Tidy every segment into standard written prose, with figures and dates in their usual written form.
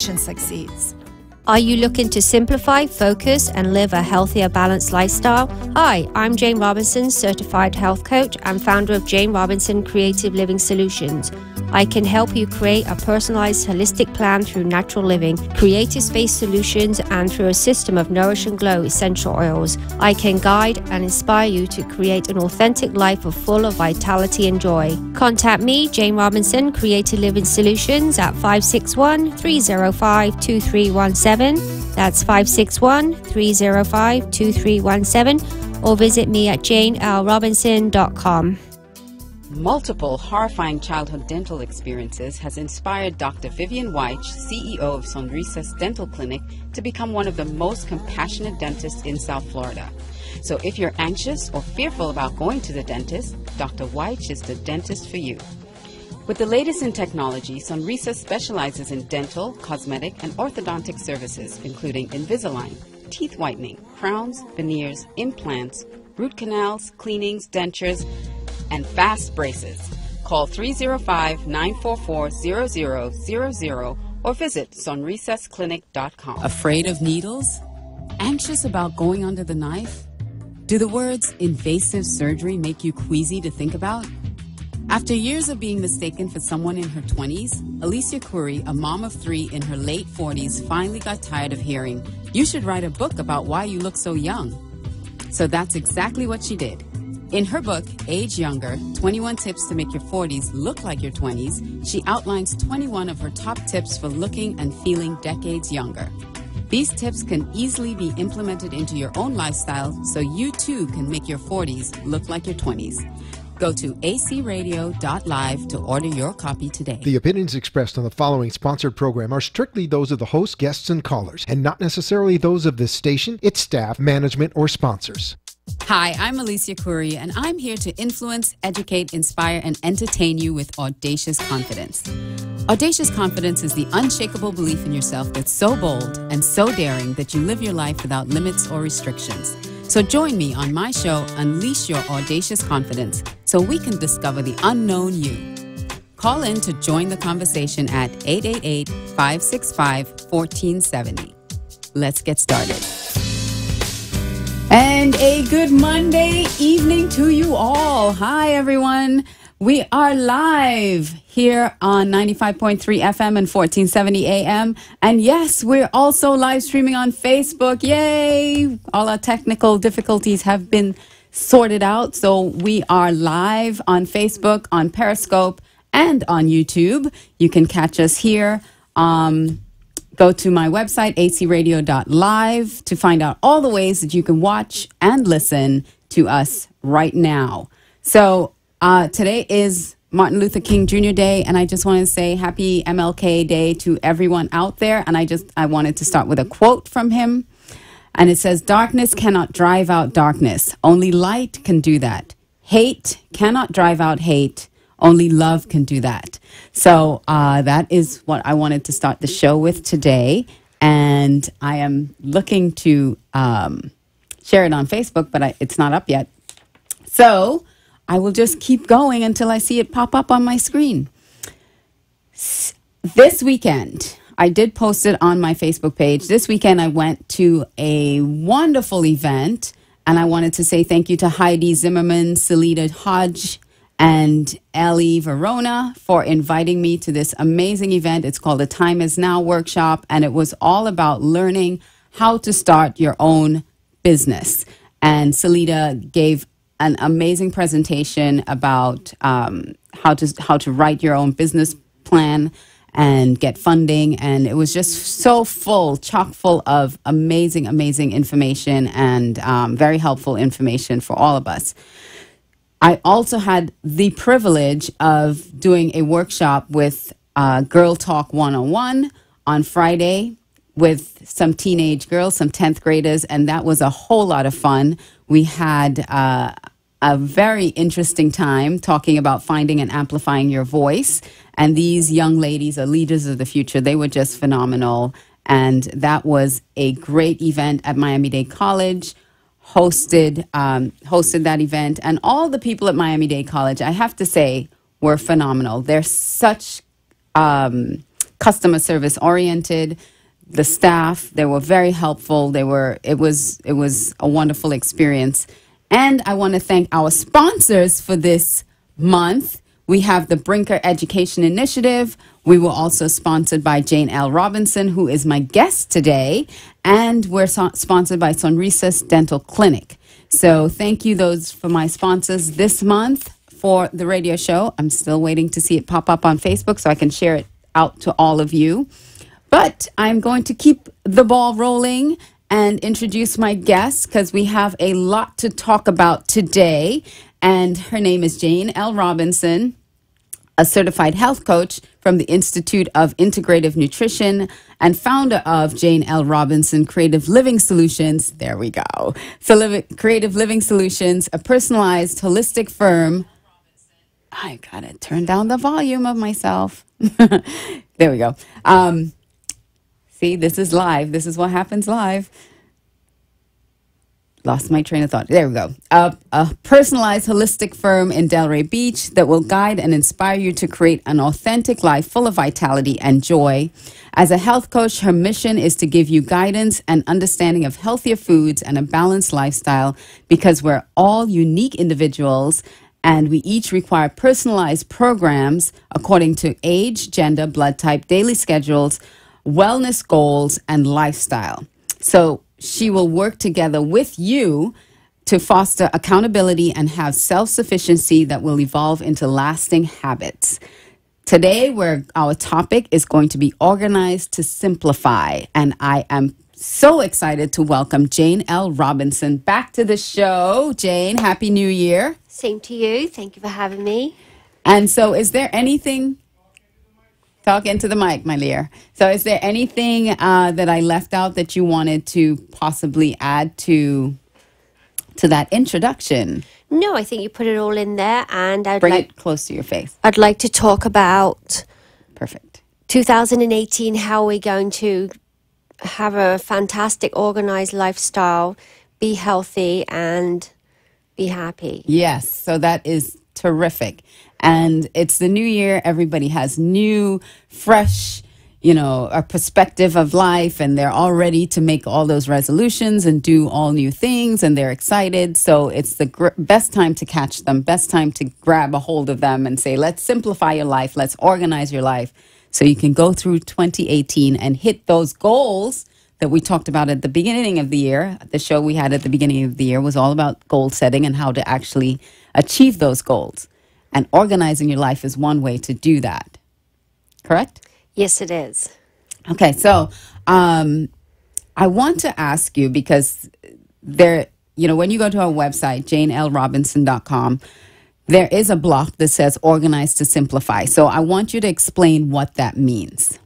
succeeds. Are you looking to simplify, focus, and live a healthier, balanced lifestyle? Hi, I'm Jane Robinson, certified health coach and founder of Jane Robinson Creative Living Solutions. I can help you create a personalized, holistic plan through natural living, creative space solutions, and through a system of Nourish and Glow essential oils. I can guide and inspire you to create an authentic life full of vitality and joy. Contact me, Jane Robinson, Creative Living Solutions, at 561-305-2317. That's 561-305-2317, or visit me at janelrobinson.com. Multiple horrifying childhood dental experiences has inspired Dr. Vivian Weich, CEO of Sonrisas Dental Clinic, to become one of the most compassionate dentists in South Florida. So if you're anxious or fearful about going to the dentist, Dr. Weich is the dentist for you. With the latest in technology, Sonrisas specializes in dental, cosmetic, and orthodontic services, including Invisalign, teeth whitening, crowns, veneers, implants, root canals, cleanings, dentures, and fast braces. Call 305-944-0000 or visit sonrisasclinic.com. Afraid of needles? Anxious about going under the knife? Do the words invasive surgery make you queasy to think about? After years of being mistaken for someone in her 20s, Alicia Curry, a mom of 3 in her late 40s, finally got tired of hearing, "You should write a book about why you look so young." So that's exactly what she did. In her book, Age Younger, 21 Tips to Make Your 40s Look Like Your 20s, she outlines 21 of her top tips for looking and feeling decades younger. These tips can easily be implemented into your own lifestyle so you too can make your 40s look like your 20s. Go to acradio.live to order your copy today. The opinions expressed on the following sponsored program are strictly those of the host, guests, and callers, and not necessarily those of this station, its staff, management, or sponsors. Hi, I'm Alicia Curry, and I'm here to influence, educate, inspire, and entertain you with Audacious Confidence. Audacious Confidence is the unshakable belief in yourself that's so bold and so daring that you live your life without limits or restrictions. So join me on my show, Unleash Your Audacious Confidence, so we can discover the unknown you. Call in to join the conversation at 888-565-1470. Let's get started. And a good Monday evening to you all. Hi, everyone. We are live here on 95.3 FM and 1470 AM. And yes, we're also live streaming on Facebook. Yay! All our technical difficulties have been sorted out. So we are live on Facebook, on Periscope, and on YouTube. You can catch us here. Go to my website, acradio.live, to find out all the ways that you can watch and listen to us right now. So today is Martin Luther King Jr. Day, and I just want to say happy MLK Day to everyone out there. And I wanted to start with a quote from him. And it says, "Darkness cannot drive out darkness. Only light can do that. Hate cannot drive out hate. Only love can do that." So that is what I wanted to start the show with today. And I am looking to share it on Facebook, but it's not up yet. So I will just keep going until I see it pop up on my screen. This weekend, I did post it on my Facebook page. This weekend, I went to a wonderful event, and I wanted to say thank you to Heidi Zimmerman, Salida Hodge, and Ellie Verona for inviting me to this amazing event. It's called the Time Is Now workshop, and it was all about learning how to start your own business. And Salida gave an amazing presentation about how to write your own business plan and get funding. And it was just so full, chock full of amazing, amazing information and very helpful information for all of us. I also had the privilege of doing a workshop with Girl Talk 101 on Friday with some teenage girls, some 10th graders, and that was a whole lot of fun. We had a very interesting time talking about finding and amplifying your voice. And these young ladies are leaders of the future. They were just phenomenal. And that was a great event at Miami-Dade College. Hosted that event, and all the people at Miami-Dade College, I have to say, were phenomenal. They're such customer service oriented. The staff, they were very helpful. It was a wonderful experience. And I want to thank our sponsors for this month. We have the Brinker Education Initiative. We were also sponsored by Jane L. Robinson, who is my guest today. And we're sponsored by Sonrisa's Dental Clinic. So thank you those for my sponsors this month for the radio show. I'm still waiting to see it pop up on Facebook so I can share it out to all of you. But I'm going to keep the ball rolling and introduce my guest because we have a lot to talk about today. And her name is Jane L. Robinson, a certified health coach from the Institute of Integrative Nutrition and founder of Jane L. Robinson Creative Living Solutions. There we go. Creative Living Solutions, a personalized holistic firm. I gotta turn down the volume of myself. There we go. See, this is live. This is what happens live. Lost my train of thought. There we go. A personalized holistic firm in Delray Beach that will guide and inspire you to create an authentic life full of vitality and joy. As a health coach, her mission is to give you guidance and understanding of healthier foods and a balanced lifestyle because we're all unique individuals and we each require personalized programs according to age, gender, blood type, daily schedules, wellness goals, and lifestyle. So she will work together with you to foster accountability and have self-sufficiency that will evolve into lasting habits. Today, our topic is going to be organized to simplify. And I am so excited to welcome Jane L. Robinson back to the show. Jane, Happy New Year. Same to you. Thank you for having me. And so is there anything... Talk into the mic, my dear. So is there anything that I left out that you wanted to possibly add to that introduction? No, I think you put it all in there, and Bring it close to your face. I'd like to talk about Perfect. 2018, how we're going to have a fantastic organized lifestyle, be healthy, and be happy. Yes, so that is terrific. And it's the new year. Everybody has new, fresh, a perspective of life, and they're all ready to make all those resolutions and do all new things, and they're excited. So it's the best time to catch them, best time to grab a hold of them and say, let's simplify your life. Let's organize your life so you can go through 2018 and hit those goals that we talked about at the beginning of the year. The show we had at the beginning of the year was all about goal setting and how to actually achieve those goals. And organizing your life is one way to do that. Correct? Yes, it is. Okay, so I want to ask you because when you go to our website, janelrobinson.com, there is a block that says Organize to Simplify. So I want you to explain what that means.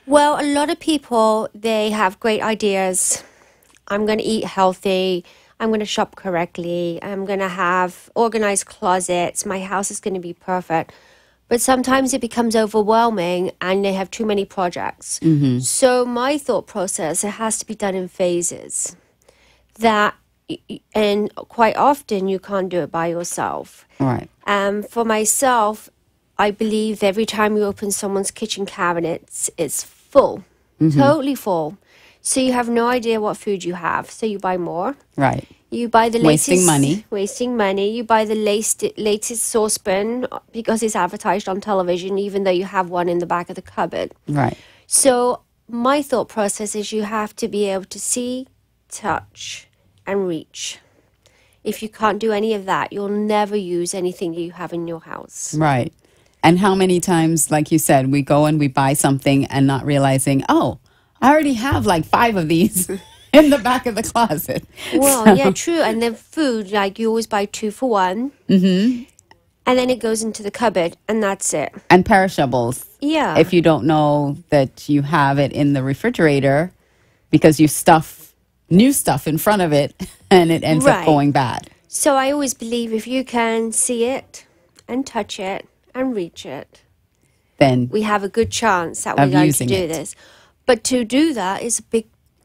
Well, a lot of people, they have great ideas. I'm going to eat healthy. I'm going to shop correctly. I'm going to have organized closets. My house is going to be perfect. But sometimes it becomes overwhelming and they have too many projects. Mm-hmm. So my thought process, it has to be done in phases. And quite often you can't do it by yourself. Right. For myself, I believe every time you open someone's kitchen cabinets, it's full, totally full. So you have no idea what food you have. So you buy more. Right. You buy the latest... Wasting money. You buy the latest saucepan because it's advertised on television, even though you have one in the back of the cupboard. Right. So my thought process is you have to be able to see, touch, and reach. If you can't do any of that, you'll never use anything you have in your house. Right. And how many times, like you said, we go and we buy something and not realizing, oh, I already have like 5 of these in the back of the closet. Well, yeah, true. And then food, like you always buy 2 for 1. Mm-hmm. And then it goes into the cupboard and that's it. And perishables. Yeah. If you don't know that you have it in the refrigerator because you stuff new stuff in front of it and it ends up going bad. So I always believe if you can see it and touch it and reach it, then we have a good chance that we're going to do this. But to do that is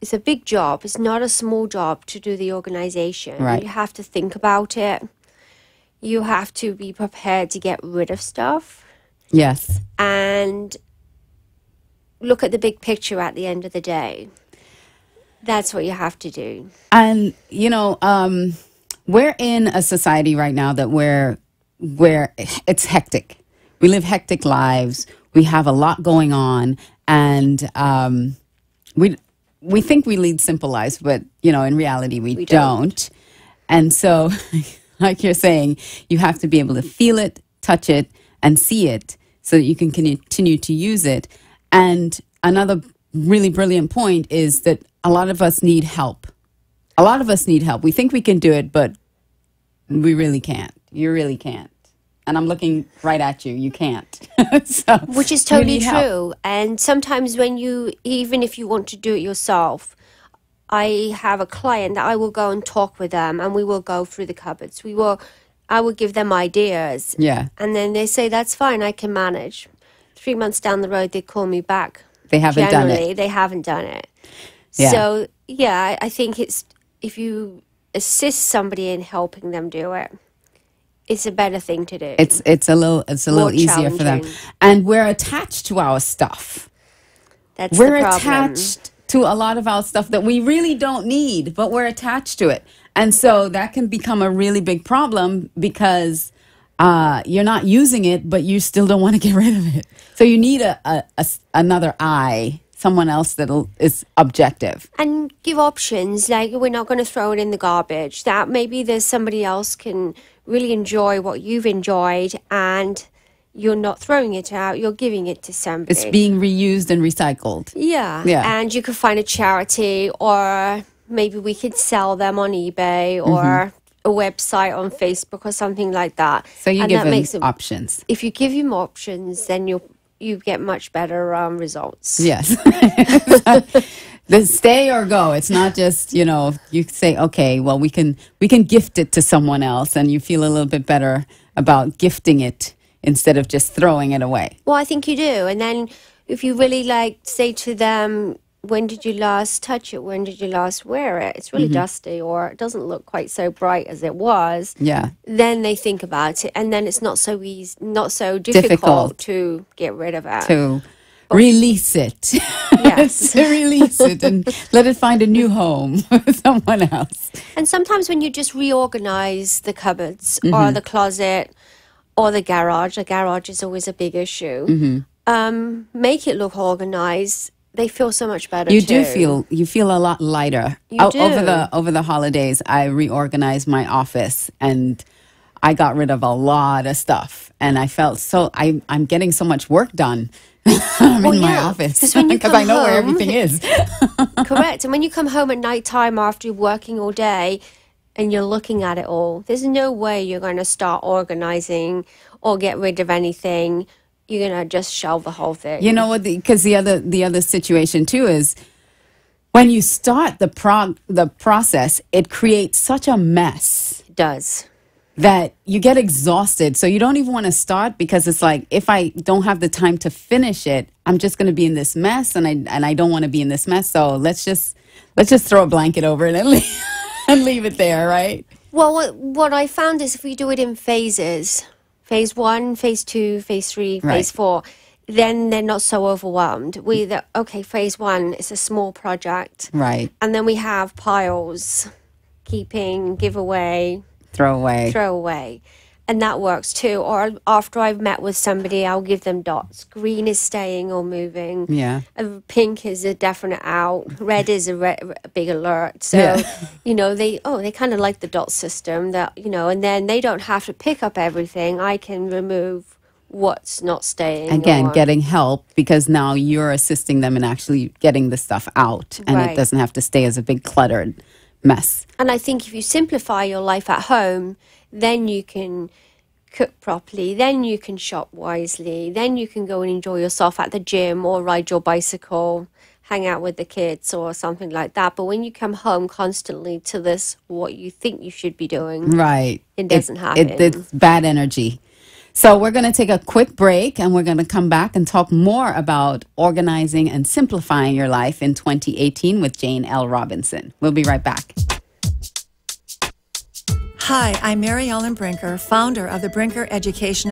it's a big job. It's not a small job to do the organization. Right. You have to think about it. You have to be prepared to get rid of stuff. Yes. And look at the big picture at the end of the day. That's what you have to do. And, we're in a society right now that where it's hectic. We live hectic lives. We have a lot going on, and we think we lead simple lives, but in reality, we don't. And so, like you're saying, you have to be able to feel it, touch it, and see it, so that you can continue to use it. And another really brilliant point is that a lot of us need help. A lot of us need help. We think we can do it, but we really can't. You really can't. And I'm looking right at you. You can't. So, which is totally true. And sometimes even if you want to do it yourself, I have a client that I will go and talk with them, and we will go through the cupboards. I will give them ideas. Yeah. And then they say, that's fine, I can manage. 3 months down the road, they call me back. They haven't done it. They haven't done it. Yeah. So, yeah, I think if you assist somebody in helping them do it, it's a better thing to do. It's a little easier for them. And we're attached to our stuff. We're attached to a lot of our stuff that we really don't need, but we're attached to it. And so that can become a really big problem because you're not using it, but you still don't want to get rid of it. So you need another eye, someone else that is objective. And give options, like we're not going to throw it in the garbage. That maybe there's somebody else can really enjoy what you've enjoyed, and you're not throwing it out, you're giving it to somebody. It's being reused and recycled. Yeah. And you could find a charity, or maybe we could sell them on eBay or a website on Facebook or something like that. So you give them options. If you give them options, then you get much better results. Yes. The stay or go. It's not just, you say, okay, well, we can gift it to someone else, and you feel a little bit better about gifting it instead of just throwing it away. Well, I think you do. And then if you really say to them, when did you last touch it? When did you last wear it? It's really dusty, or it doesn't look quite so bright as it was. Yeah. Then they think about it, and then it's not so easy, not so difficult to get rid of it. To release it. Yes. To release it and let it find a new home with someone else. And sometimes when you just reorganize the cupboards or the closet or the garage is always a big issue. Make it look organized. They feel so much better. You feel a lot lighter. You do. Over the holidays, I reorganized my office, and I got rid of a lot of stuff, and I felt I'm getting so much work done. I'm in my office because I know where everything is. Correct. And when you come home at nighttime after working all day and you're looking at it all, there's no way you're going to start organizing or get rid of anything. You're going to just shelve the whole thing. You know what? Because the other situation too is when you start the process, it creates such a mess. It does. That you get exhausted. So you don't even want to start, because it's like, if I don't have the time to finish it, I'm just going to be in this mess, and I don't want to be in this mess. So let's just throw a blanket over it and leave it there, right? Well, what I found is if we do it in phases, phase 1, phase 2, phase 3, phase 4, then they're not so overwhelmed. Phase 1 is a small project. Right. And then we have piles, keeping, give away, throw away. And that works too. Or after I've met with somebody, I'll give them dots. Green is staying or moving. Yeah. Pink is a definite out. Red is a big alert. So, they kind of like the dot system that, and then they don't have to pick up everything. I can remove what's not staying. Again, getting help, because now you're assisting them in actually getting the stuff out, and it doesn't have to stay as a big cluttered mess. And I think if you simplify your life at home, then you can cook properly, then you can shop wisely, then you can go and enjoy yourself at the gym or ride your bicycle, hang out with the kids or something like that. But when you come home constantly to this, what you think you should be doing, right, it doesn't happen. It's bad energy. So we're going to take a quick break, and we're going to come back and talk more about organizing and simplifying your life in 2018 with Jane L. Robinson. We'll be right back. Hi, I'm Mary Ellen Brinker, founder of the Brinker Education.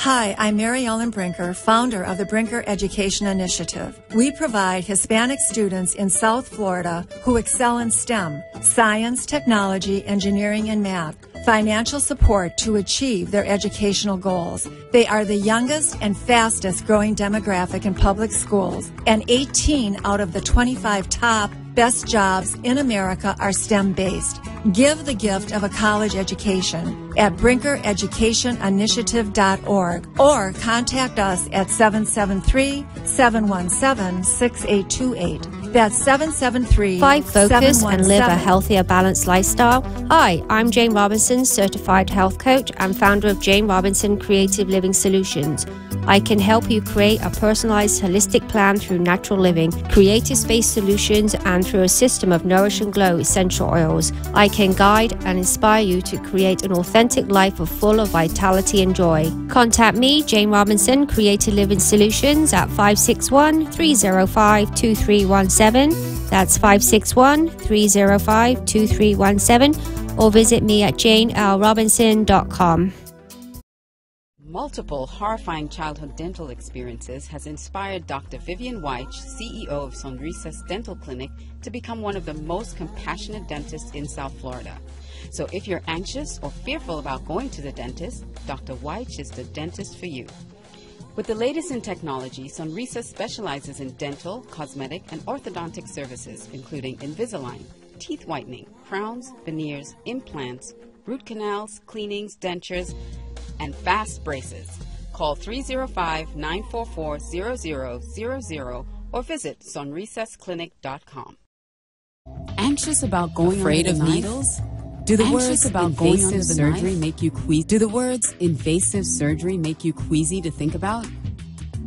Hi, I'm Mary Ellen Brinker, founder of the Brinker Education Initiative. We provide Hispanic students in South Florida who excel in STEM, science, technology, engineering, and math, financial support to achieve their educational goals. They are the youngest and fastest growing demographic in public schools, and 18 out of the 25 top best jobs in America are STEM-based. Give the gift of a college education at brinkereducationinitiative.org or contact us at 773-717-6828. That's 773 Focus and live a healthier, balanced lifestyle. Hi, I'm Jane Robinson, certified health coach and founder of Jane Robinson Creative Living Solutions. I can help you create a personalized, holistic plan through natural living, creative space solutions, and through a system of Nourish and Glow essential oils. I can guide and inspire you to create an authentic life full of vitality and joy. Contact me, Jane Robinson Creative Living Solutions, at 561-305-2317. That's 561-305-2317, or visit me at janelrobinson.com. Multiple horrifying childhood dental experiences has inspired Dr. Vivian Weich, CEO of Sonrisas Dental Clinic, to become one of the most compassionate dentists in South Florida. So if you're anxious or fearful about going to the dentist, Dr. Weich is the dentist for you. With the latest in technology, Sonrisas specializes in dental, cosmetic, and orthodontic services, including Invisalign, teeth whitening, crowns, veneers, implants, root canals, cleanings, dentures, and fast braces. Call 305-944-0000 or visit sonrisasclinic.com. Anxious about going afraid of needles? Do the words about invasive surgery make you queasy? Do the words invasive surgery make you queasy to think about?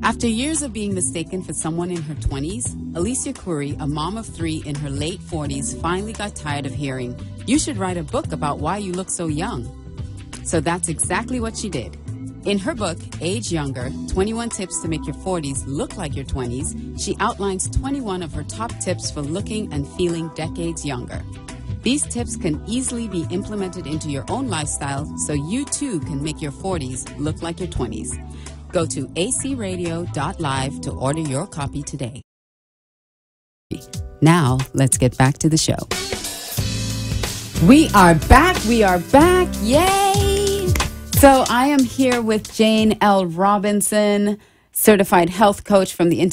After years of being mistaken for someone in her 20s, Alicia Curry, a mom of 3 in her late 40s, finally got tired of hearing, "You should write a book about why you look so young." So that's exactly what she did. In her book, Age Younger, 21 Tips to Make Your 40s Look Like Your 20s, she outlines 21 of her top tips for looking and feeling decades younger. These tips can easily be implemented into your own lifestyle so you too can make your 40s look like your 20s. Go to acradio.live to order your copy today. Now, let's get back to the show. We are back. Yay! So I am here with Jane L. Robinson, certified health coach from the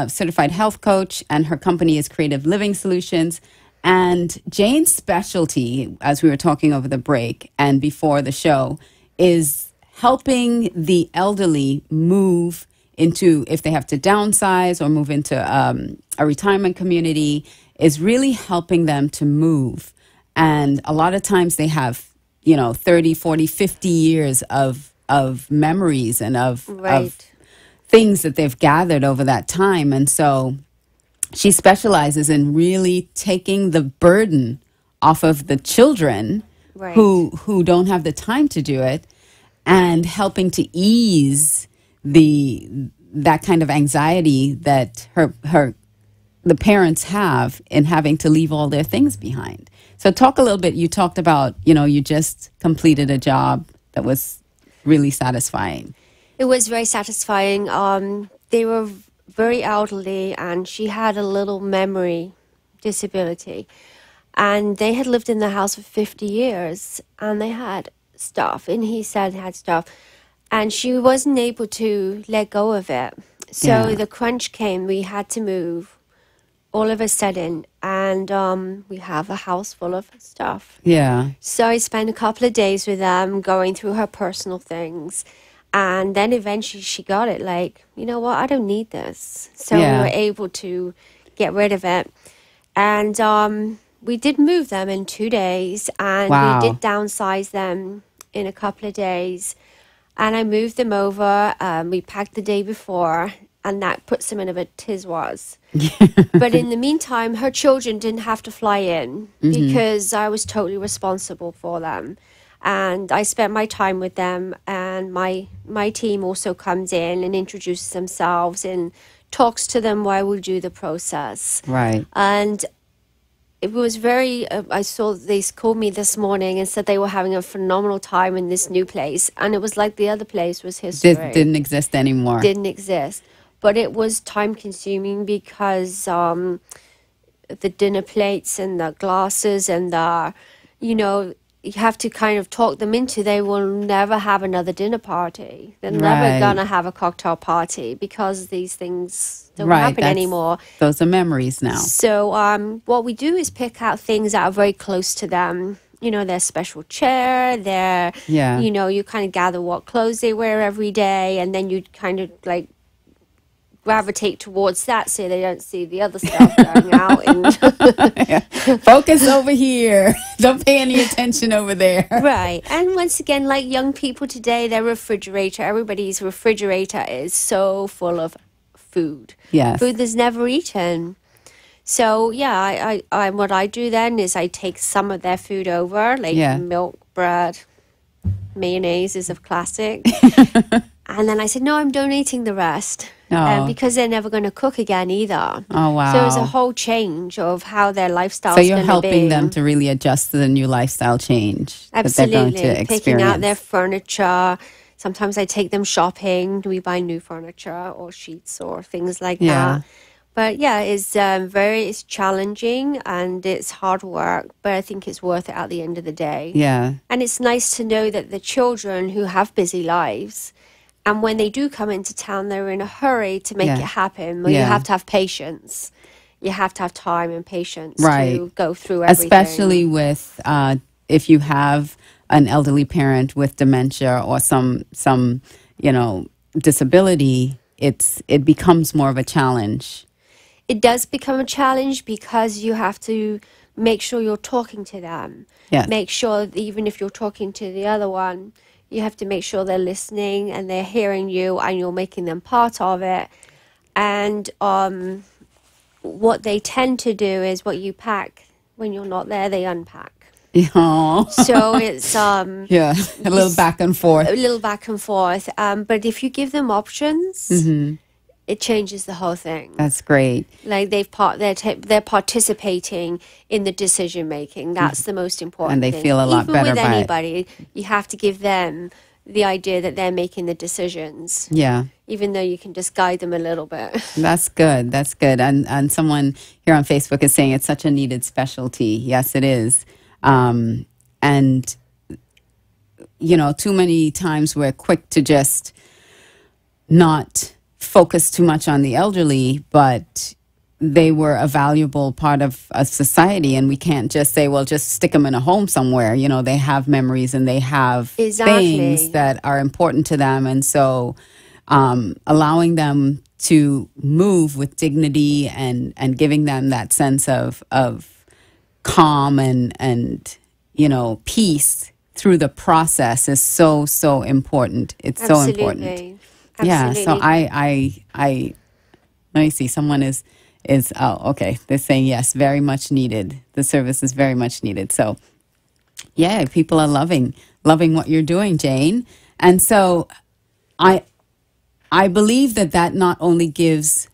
Certified Health Coach, and her company is Creative Living Solutions. And Jane's specialty, as we were talking over the break and before the show, is helping the elderly move into, if they have to downsize or move into a retirement community, is really helping them to move. And a lot of times they have, 30, 40, 50 years of memories and of things that they've gathered over that time. And so she specializes in really taking the burden off of the children who don't have the time to do it, and helping to ease that kind of anxiety that the parents have in having to leave all their things behind. So talk a little bit. You talked about, you just completed a job that was really satisfying. It was very satisfying. They were very elderly, and she had a little memory disability. And they had lived in the house for 50 years, and they had stuff, and he said he had stuff. And she wasn't able to let go of it. So the crunch came. We had to move all of a sudden, and we have a house full of stuff. Yeah. So I spent a couple of days with them going through her personal things, and then eventually she got it, like, you know what, I don't need this. So we were able to get rid of it. And we did move them in 2 days, and we did downsize them in a couple of days. And I moved them over. We packed the day before, and that puts them in a bit tiz-was. But in the meantime, her children didn't have to fly in because I was totally responsible for them. And I spent my time with them, and my team also comes in and introduces themselves and talks to them while we do the process. Right. And it was very, I saw, they called me this morning and said they were having a phenomenal time in this new place. And it was like the other place was history. Didn't exist anymore. Didn't exist. But it was time consuming because the dinner plates and the glasses and the, you have to kind of talk them into, they will never have another dinner party. They're never going to have a cocktail party because these things don't happen anymore. Those are memories now. So what we do is pick out things that are very close to them. Their special chair, you kind of gather what clothes they wear every day, and then you kind of like gravitate towards that so they don't see the other stuff going out. And focus over here. Don't pay any attention over there. Right. And once again, like young people today, everybody's refrigerator is so full of food. Yes. Food that's never eaten. So, I what I do then is I take some of their food over, like milk, bread, mayonnaise is a classic. And then I said, no, I'm donating the rest. Because they're never going to cook again either. Oh, wow. So it's a whole change of how their lifestyle is going to be. So you're helping them to really adjust to the new lifestyle change that they're going to experience. Picking out their furniture. Sometimes I take them shopping. We buy new furniture or sheets or things like that. But it's challenging and it's hard work, but I think it's worth it at the end of the day. Yeah. And it's nice to know that the children who have busy lives, and when they do come into town, they're in a hurry to make it happen. Well, you have to have patience. You have to have time and patience to go through everything. Especially with if you have an elderly parent with dementia or some disability, it becomes more of a challenge. It does become a challenge because you have to make sure you're talking to them. Yes. Make sure that even if you're talking to the other one, you have to make sure they're listening and they're hearing you and you're making them part of it. And what they tend to do is what you pack when you're not there, they unpack. Oh. So it's a little back and forth. But if you give them options, it changes the whole thing. That's great. Like they're participating in the decision making. That's the most important thing. And they feel a lot better. Even with anybody, you have to give them the idea that they're making the decisions. Yeah. Even though you can just guide them a little bit. That's good. That's good. And someone here on Facebook is saying it's such a needed specialty. Yes, it is. And too many times we're quick to just not focus too much on the elderly, but they were a valuable part of a society, and we can't just say, well, just stick them in a home somewhere. They have memories and they have things that are important to them. And so allowing them to move with dignity and giving them that sense of calm and peace through the process is so important. It's so important. Yeah, so I let me see. Someone is okay. They're saying yes, very much needed. The service is very much needed. So, yeah, people are loving what you're doing, Jane. And so, I believe that not only gives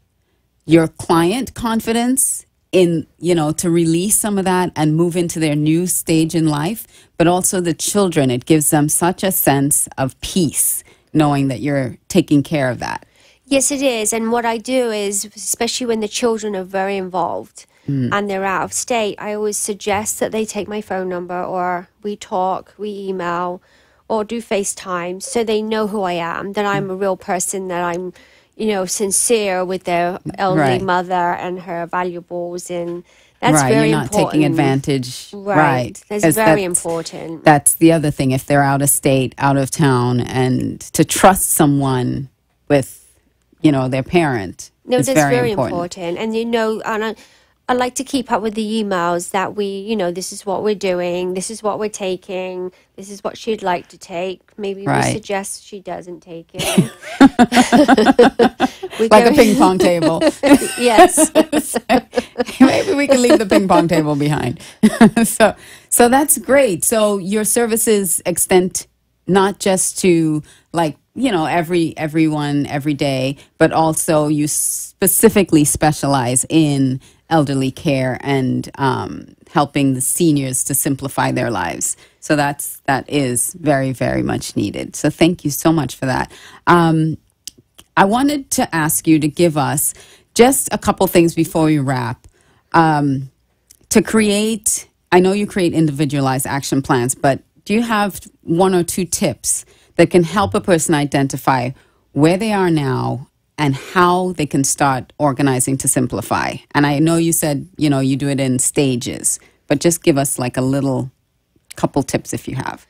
your client confidence in to release some of that and move into their new stage in life, but also the children. It gives them such a sense of peace, knowing that you're taking care of that. Yes, it is. And what I do is, especially when the children are very involved and they're out of state, I always suggest that they take my phone number, or we talk, we email, or do FaceTime, so they know who I am, that I'm a real person, that I'm, sincere with their elderly mother and her valuables. And that's very important. You're not taking advantage. Right. That's very important. That's the other thing. If they're out of state, out of town, and to trust someone with, their parent is very important. And, and I like to keep up with the emails that this is what we're doing, this is what we're taking, this is what she'd like to take. Maybe we suggest she doesn't take it. Like a ping pong table. Yes. Maybe we can leave the ping pong table behind. So that's great. So your services extend not just to everyone every day, but also you specifically specialize in elderly care and helping the seniors to simplify their lives. So that is very, very much needed. So thank you so much for that. I wanted to ask you to give us just a couple things before we wrap. To create, I know you create individualized action plans, but do you have 1 or 2 tips that can help a person identify where they are now and how they can start organizing to simplify? And I know you said, you do it in stages, but just give us like a little couple tips if you have.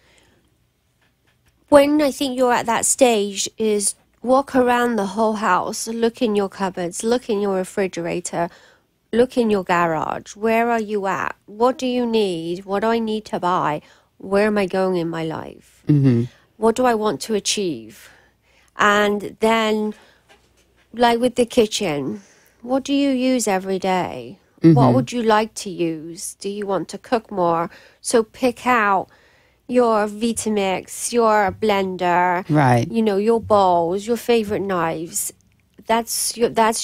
When I think you're at that stage is walk around the whole house, look in your cupboards, look in your refrigerator, look in your garage. Where are you at? What do you need? What do I need to buy? Where am I going in my life? Mm-hmm. What do I want to achieve? And then, like with the kitchen, what do you use every day? Mm-hmm. What would you like to use? Do you want to cook more? So pick out your Vitamix, your blender, right? Your bowls, your favorite knives. That's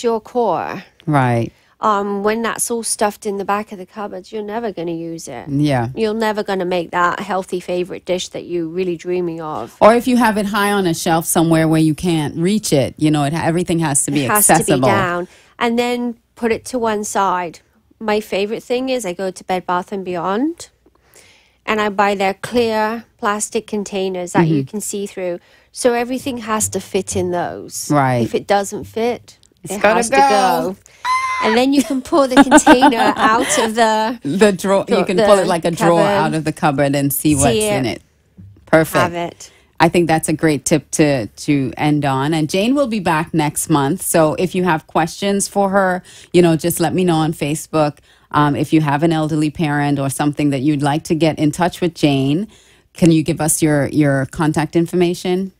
your core, right? When that's all stuffed in the back of the cupboards, you're never going to use it. Yeah. You're never going to make that healthy favorite dish that you're really dreaming of. Or if you have it high on a shelf somewhere where you can't reach it, everything has to be accessible. It has to be down. And then put it to one side. My favorite thing is I go to Bed Bath & Beyond and I buy their clear plastic containers that you can see through. So everything has to fit in those. Right. If it doesn't fit, it has to go. And then you can pull the container out of the drawer. You can pull it like a drawer out of the cupboard and see what's in it. Perfect. Have it. I think that's a great tip to end on. And Jane will be back next month. So if you have questions for her, just let me know on Facebook. If you have an elderly parent or something that you'd like to get in touch with Jane, can you give us your contact information?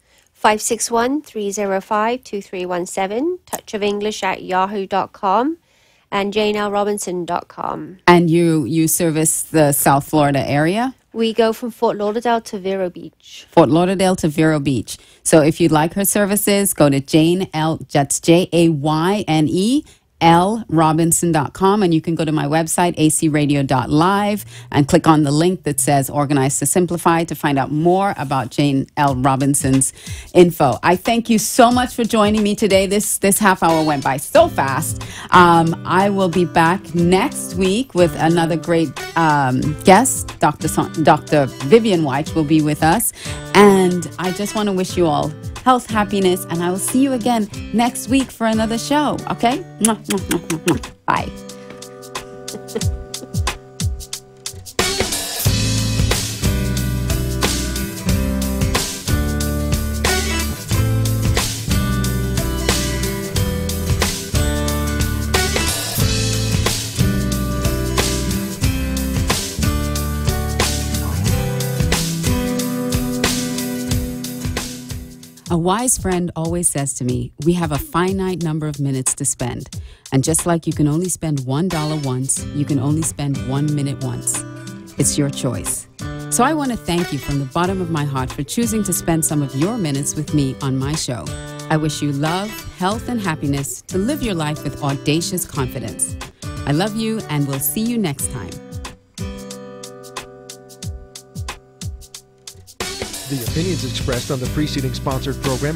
561-305-2317, touchoфenglish@yahoo.com, and janelrobinson.com. And you service the South Florida area? We go from Fort Lauderdale to Vero Beach. Fort Lauderdale to Vero Beach. So if you'd like her services, go to that's JAYNE lrobinson.com, and you can go to my website acradio.live and click on the link that says Organize to Simplify to find out more about Jane L. Robinson's info. I thank you so much for joining me today. This half hour went by so fast. I will be back next week with another great guest. Dr. Vivian White will be with us, and I just want to wish you all health, happiness, and I will see you again next week for another show. Okay? Bye. A wise friend always says to me, we have a finite number of minutes to spend. And just like you can only spend $1 once, you can only spend 1 minute once. It's your choice. So I want to thank you from the bottom of my heart for choosing to spend some of your minutes with me on my show. I wish you love, health, and happiness to live your life with audacious confidence. I love you, and we'll see you next time. The opinions expressed on the preceding sponsored program